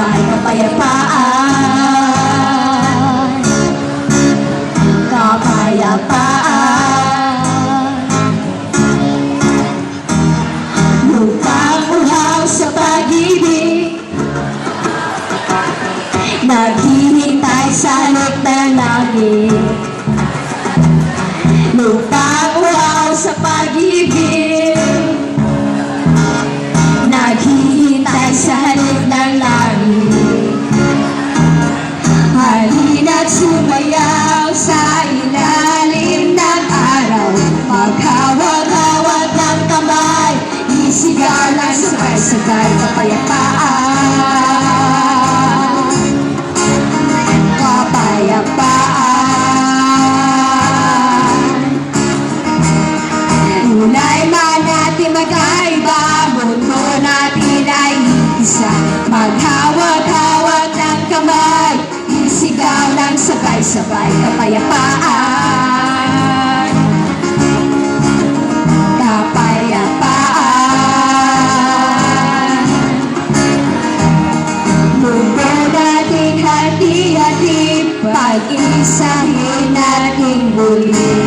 sabay kapayapaan, kapayapaan. Lupang uhaw sa pag-ibig, naghihintay sa halik ng langit. Lupang uhaw sa pag-ibig, naghihintay sa halik ng langit. Halina't sumayaw sa ilalim ng araw, maghawag-hawag ng kamay, isigaw lang sabay-sabay kapayapaan, kapayapaan. Tunay man natin magkaiba, mundo natin ay isa. Maghawag-hawag ng kamay, isigaw lang sabay-sabay kapayapaan, kapayapaan. Mundo natin hati-hati, pag-isahin natin muli.